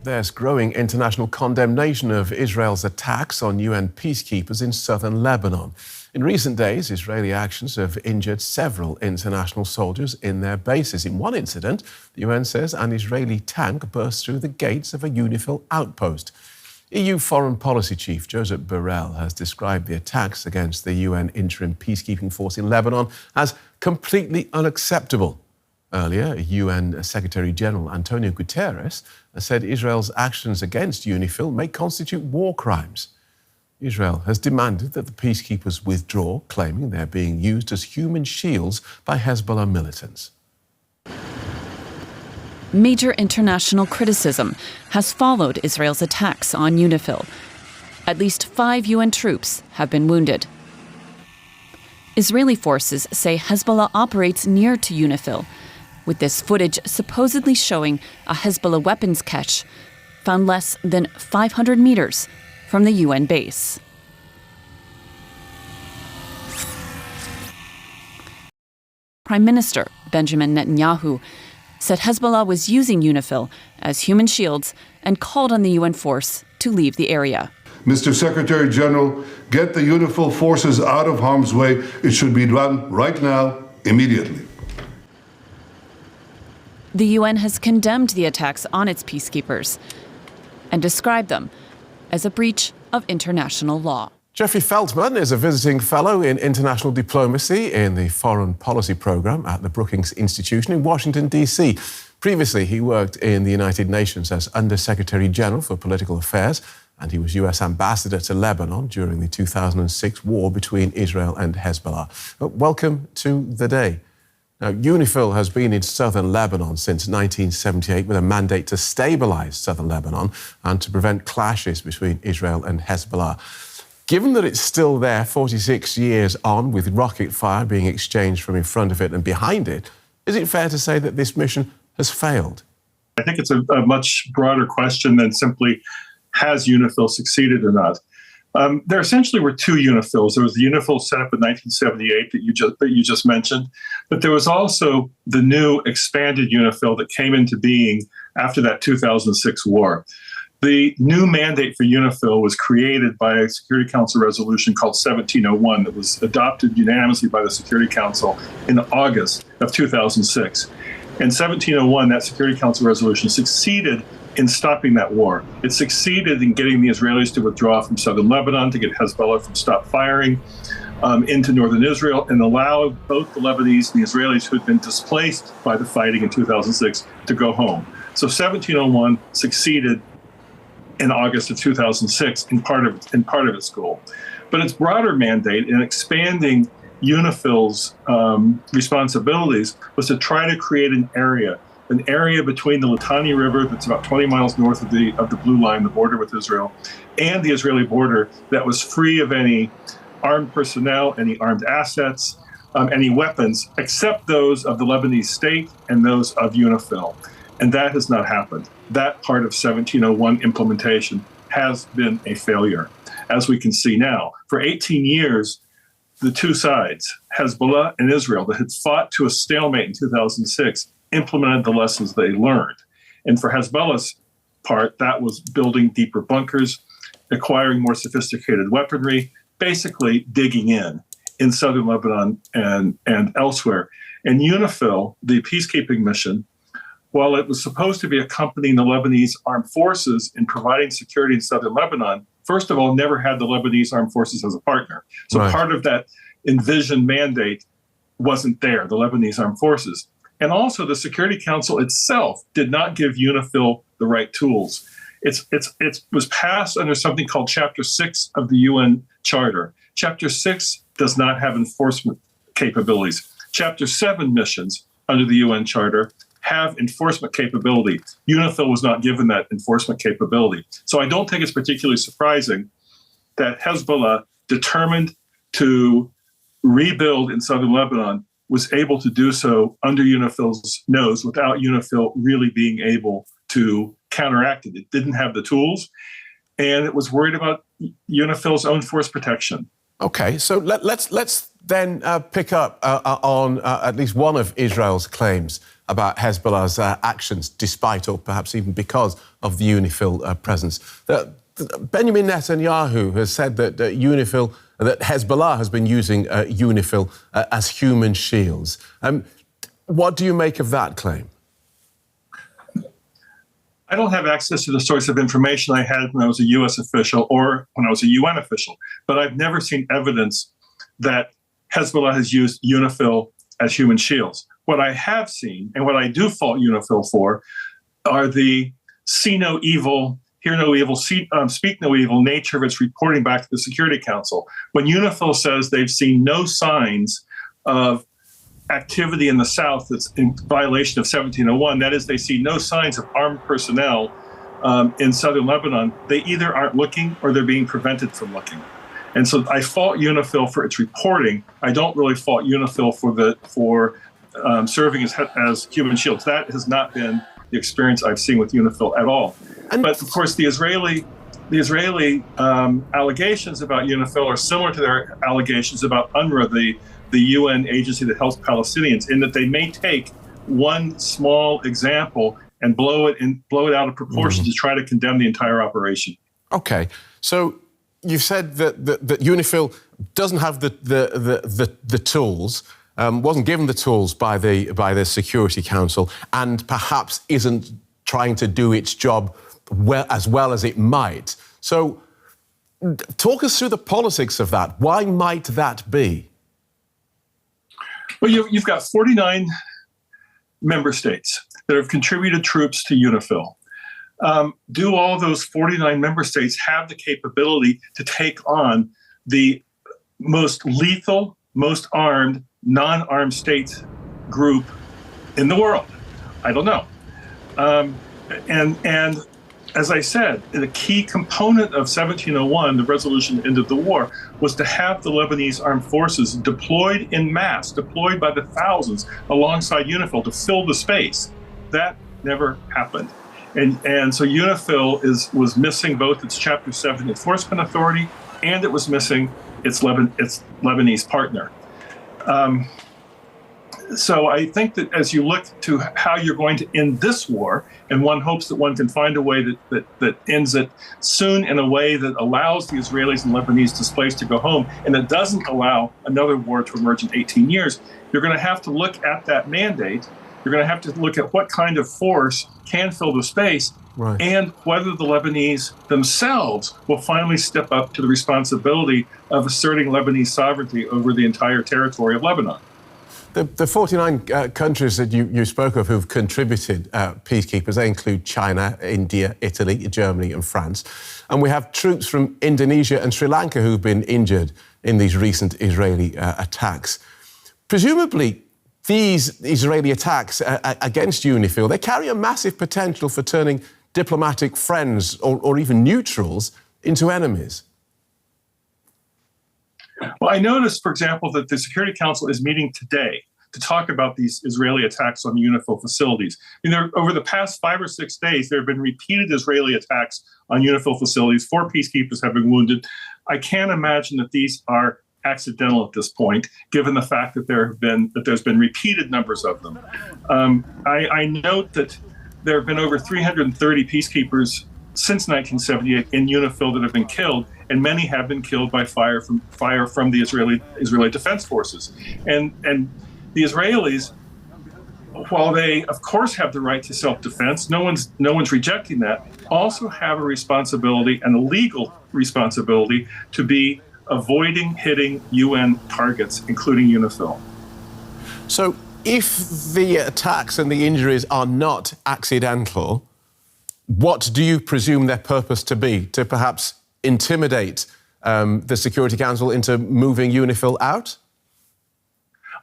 There's growing international condemnation of Israel's attacks on UN peacekeepers in southern Lebanon. In recent days, Israeli actions have injured several international soldiers in their bases. In one incident, the UN says an Israeli tank burst through the gates of a UNIFIL outpost. EU Foreign Policy Chief Josep Borrell has described the attacks against the UN Interim Peacekeeping Force in Lebanon as completely unacceptable. Earlier, UN Secretary-General Antonio Guterres said Israel's actions against UNIFIL may constitute war crimes. Israel has demanded that the peacekeepers withdraw, claiming they're being used as human shields by Hezbollah militants. Major international criticism has followed Israel's attacks on UNIFIL. At least 5 UN troops have been wounded. Israeli forces say Hezbollah operates near to UNIFIL, with this footage supposedly showing a Hezbollah weapons cache found less than 500 meters from the UN base. Prime Minister Benjamin Netanyahu said Hezbollah was using UNIFIL as human shields and called on the UN force to leave the area. Mr. Secretary General, get the UNIFIL forces out of harm's way. It should be done right now, immediately. The UN has condemned the attacks on its peacekeepers and described them as a breach of international law. Jeffrey Feltman is a visiting fellow in international diplomacy in the Foreign Policy Program at the Brookings Institution in Washington, D.C. Previously, he worked in the United Nations as Under-Secretary General for Political Affairs, and he was U.S. Ambassador to Lebanon during the 2006 war between Israel and Hezbollah. Welcome to the day. Now, UNIFIL has been in southern Lebanon since 1978 with a mandate to stabilise southern Lebanon and to prevent clashes between Israel and Hezbollah. Given that it's still there 46 years on, with rocket fire being exchanged from in front of it and behind it, is it fair to say that this mission has failed? I think it's a much broader question than simply has UNIFIL succeeded or not. There essentially were 2 UNIFILs. There was the UNIFIL set up in 1978 that you just mentioned, but there was also the new expanded UNIFIL that came into being after that 2006 war. The new mandate for UNIFIL was created by a Security Council resolution called 1701 that was adopted unanimously by the Security Council in August of 2006. And 1701, that Security Council resolution, succeeded in stopping that war. It succeeded in getting the Israelis to withdraw from southern Lebanon, to get Hezbollah from stop firing into northern Israel, and allow both the Lebanese and the Israelis who had been displaced by the fighting in 2006 to go home. So 1701 succeeded in August of 2006 in part of its goal. But its broader mandate in expanding UNIFIL's responsibilities was to try to create an area between the Litani River that's about 20 miles north of the blue line, the border with Israel, and the Israeli border that was free of any armed personnel, any armed assets, any weapons, except those of the Lebanese state and those of UNIFIL. And that has not happened. That part of 1701 implementation has been a failure, as we can see now. For 18 years, the two sides, Hezbollah and Israel, that had fought to a stalemate in 2006, implemented the lessons they learned. And for Hezbollah's part, that was building deeper bunkers, acquiring more sophisticated weaponry, basically digging in southern Lebanon and elsewhere. And UNIFIL, the peacekeeping mission, while it was supposed to be accompanying the Lebanese armed forces in providing security in southern Lebanon, first of all, never had the Lebanese armed forces as a partner. So right. Part of that envisioned mandate wasn't there, the Lebanese armed forces. And also the Security Council itself did not give UNIFIL the right tools. It was passed under something called Chapter 6 of the UN Charter. Chapter 6 does not have enforcement capabilities. Chapter 7 missions under the UN Charter have enforcement capability. UNIFIL was not given that enforcement capability. So I don't think it's particularly surprising that Hezbollah, determined to rebuild in southern Lebanon, was able to do so under UNIFIL's nose without UNIFIL really being able to counteract it. It didn't have the tools, and it was worried about UNIFIL's own force protection. Okay, so let's then pick up on at least one of Israel's claims about Hezbollah's actions, despite or perhaps even because of the UNIFIL presence. Benjamin Netanyahu has said that that Hezbollah has been using UNIFIL as human shields. What do you make of that claim? I don't have access to the source of information I had when I was a U.S. official or when I was a UN official, but I've never seen evidence that Hezbollah has used UNIFIL as human shields. What I have seen, and what I do fault UNIFIL for, are the see no evil, hear no evil, speak no evil nature of its reporting back to the Security Council. When UNIFIL says they've seen no signs of activity in the South that's in violation of 1701, that is, they see no signs of armed personnel in southern Lebanon, they either aren't looking or they're being prevented from looking. And so I fault UNIFIL for its reporting. I don't really fault UNIFIL for serving as human shields. That has not been the experience I've seen with UNIFIL at all. But of course, the Israeli allegations about UNIFIL are similar to their allegations about UNRWA, the UN agency that helps Palestinians, in that they may take one small example and blow it out of proportion to try to condemn the entire operation. Okay, so you've said that UNIFIL doesn't have the tools, wasn't given the tools by the Security Council, and perhaps isn't trying to do its job as well as it might. So, talk us through the politics of that. Why might that be? Well, you've got 49 member states that have contributed troops to UNIFIL. Do all those 49 member states have the capability to take on the most lethal, most armed, non-armed state group in the world? I don't know. And as I said, the key component of 1701, the resolution to end of the war, was to have the Lebanese armed forces deployed in mass, deployed by the thousands alongside UNIFIL to fill the space. That never happened. And so UNIFIL was missing both its Chapter 7 enforcement authority, and it was missing its Lebanese partner. So I think that as you look to how you're going to end this war, and one hopes that one can find a way that ends it soon in a way that allows the Israelis and Lebanese displaced to go home, and that doesn't allow another war to emerge in 18 years, you're going to have to look at that mandate. You're going to have to look at what kind of force can fill the space, right, and whether the Lebanese themselves will finally step up to the responsibility of asserting Lebanese sovereignty over the entire territory of Lebanon. The 49 countries that you spoke of who've contributed peacekeepers, they include China, India, Italy, Germany and France. And we have troops from Indonesia and Sri Lanka who've been injured in these recent Israeli attacks. Presumably, these Israeli attacks against UNIFIL, they carry a massive potential for turning diplomatic friends or even neutrals into enemies. Well, I noticed, for example, that the Security Council is meeting today to talk about these Israeli attacks on UNIFIL facilities. Over the past 5 or 6 days, there have been repeated Israeli attacks on UNIFIL facilities. 4 peacekeepers have been wounded. I can't imagine that these are accidental at this point, given the fact that there's been repeated numbers of them. I note that there have been over 330 peacekeepers since 1978 in UNIFIL that have been killed, and many have been killed by fire from the Israeli Defense Forces. And the Israelis, while they of course have the right to self-defense, no one's rejecting that, also have a responsibility, and a legal responsibility, to be avoiding hitting UN targets, including UNIFIL. So if the attacks and the injuries are not accidental, what do you presume their purpose to be? To perhaps intimidate the Security Council into moving UNIFIL out?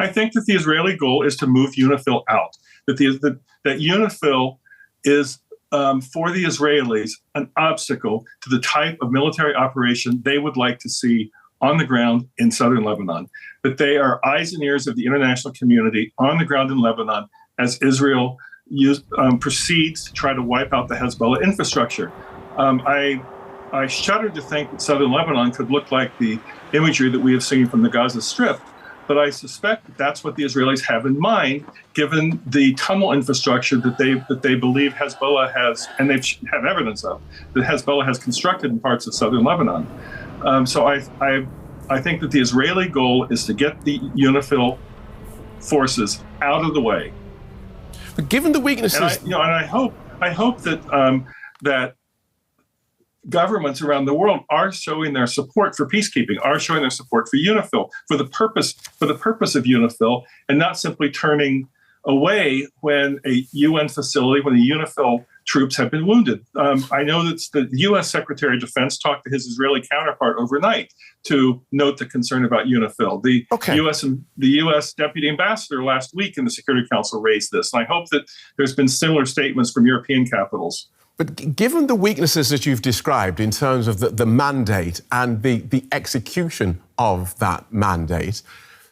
I think that the Israeli goal is to move UNIFIL out. That UNIFIL is, for the Israelis, an obstacle to the type of military operation they would like to see on the ground in southern Lebanon. That they are eyes and ears of the international community on the ground in Lebanon as Israel proceeds to try to wipe out the Hezbollah infrastructure. I shudder to think that southern Lebanon could look like the imagery that we have seen from the Gaza Strip. but I suspect that that's what the Israelis have in mind, given the tunnel infrastructure that they believe Hezbollah has, and they have evidence of, that Hezbollah has constructed in parts of southern Lebanon. So I think that the Israeli goal is to get the UNIFIL forces out of the way. But given the weaknesses, and I hope that that governments around the world are showing their support for peacekeeping, are showing their support for UNIFIL, for the purpose of UNIFIL, and not simply turning away when a UN facility, when the UNIFIL troops have been wounded. I know that the U.S. Secretary of Defense talked to his Israeli counterpart overnight to note the concern about UNIFIL. The U.S. Deputy Ambassador last week in the Security Council raised this, and I hope that there's been similar statements from European capitals. But given the weaknesses that you've described in terms of the mandate and the execution of that mandate,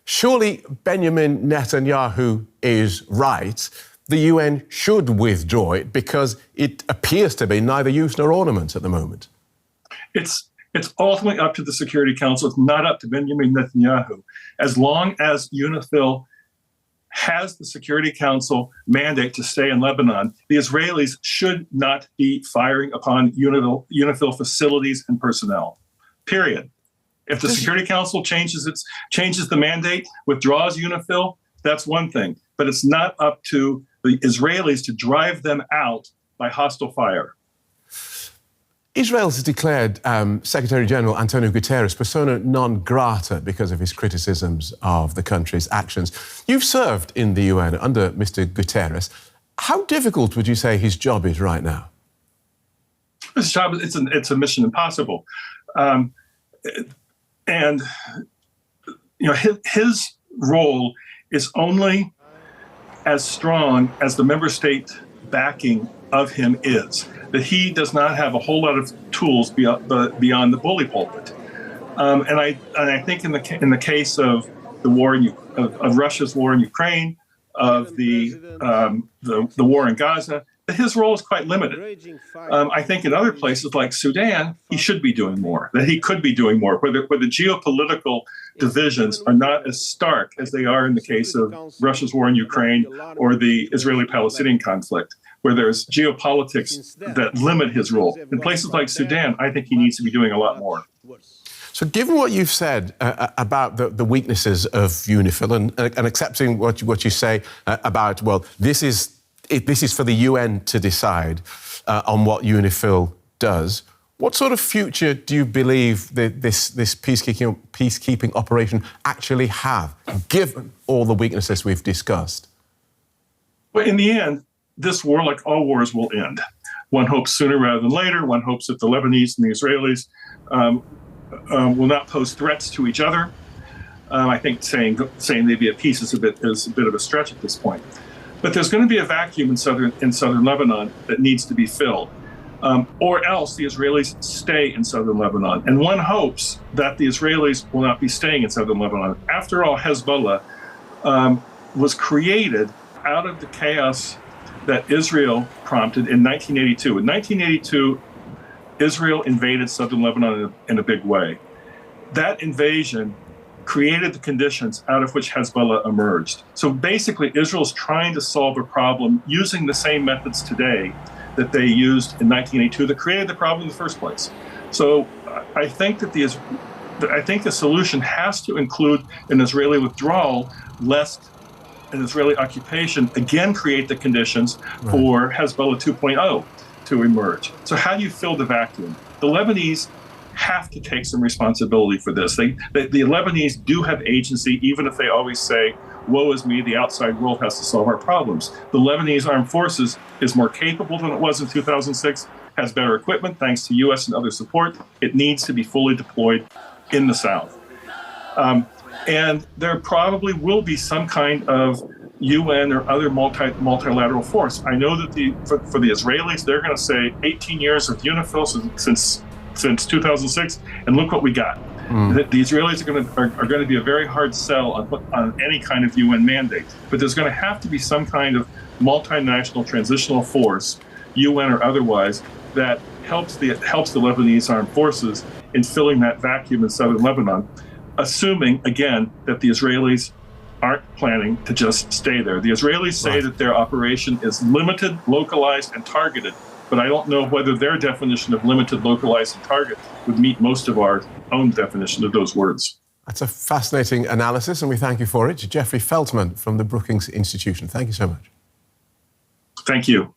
surely Benjamin Netanyahu is right. The UN should withdraw it because it appears to be neither use nor ornament at the moment. It's ultimately up to the Security Council. It's not up to Benjamin Netanyahu. As long as UNIFIL has the Security Council mandate to stay in Lebanon, the Israelis should not be firing upon UNIFIL facilities and personnel, period. If the Security Council changes the mandate, withdraws UNIFIL, that's one thing. But it's not up to the Israelis to drive them out by hostile fire. Israel has declared Secretary General Antonio Guterres persona non grata because of his criticisms of the country's actions. You've served in the UN under Mr. Guterres. How difficult would you say his job is right now? His job, it's a mission impossible. And his role is only as strong as the member state backing of him is. That he does not have a whole lot of tools beyond the bully pulpit, and I think in the case of the war of Russia's war in Ukraine, of the war in Gaza, that his role is quite limited. I think in other places like Sudan, he should be doing more. That he could be doing more, where the geopolitical divisions are not as stark as they are in the case of Russia's war in Ukraine or the Israeli-Palestinian conflict, where there's geopolitics that limit his role. In places like Sudan, I think he needs to be doing a lot more. So given what you've said about the weaknesses of UNIFIL and accepting what you say about, well, this is for the UN to decide on what UNIFIL does, what sort of future do you believe this peacekeeping operation actually have, given all the weaknesses we've discussed? Well, in the end, this war, like all wars, will end. One hopes sooner rather than later. One hopes that the Lebanese and the Israelis will not pose threats to each other. I think saying they'd be at peace is a bit of a stretch at this point. But there's going to be a vacuum in southern Lebanon that needs to be filled, or else the Israelis stay in southern Lebanon. And one hopes that the Israelis will not be staying in southern Lebanon. After all, Hezbollah was created out of the chaos that Israel prompted in 1982. In 1982, Israel invaded southern Lebanon in a big way. That invasion created the conditions out of which Hezbollah emerged. So basically, Israel's trying to solve a problem using the same methods today that they used in 1982 that created the problem in the first place. So I think that the solution has to include an Israeli withdrawal, lest an Israeli occupation again create the conditions for Hezbollah 2.0 to emerge. So how do you fill the vacuum? The Lebanese have to take some responsibility for this. The Lebanese do have agency, even if they always say, woe is me, the outside world has to solve our problems. The Lebanese armed forces is more capable than it was in 2006, has better equipment thanks to U.S. and other support. It needs to be fully deployed in the south. And there probably will be some kind of UN or other multilateral force. I know that for the Israelis, they're going to say 18 years of UNIFIL since 2006, and look what we got. The Israelis are going to be a very hard sell on any kind of UN mandate. But there's going to have to be some kind of multinational transitional force, UN or otherwise, that helps the Lebanese armed forces in filling that vacuum in southern Lebanon. assuming, again, that the Israelis aren't planning to just stay there. The Israelis say that their operation is limited, localized, and targeted, but I don't know whether their definition of limited, localized, and target would meet most of our own definition of those words. That's a fascinating analysis, and we thank you for it. Jeffrey Feltman from the Brookings Institution. Thank you so much. Thank you.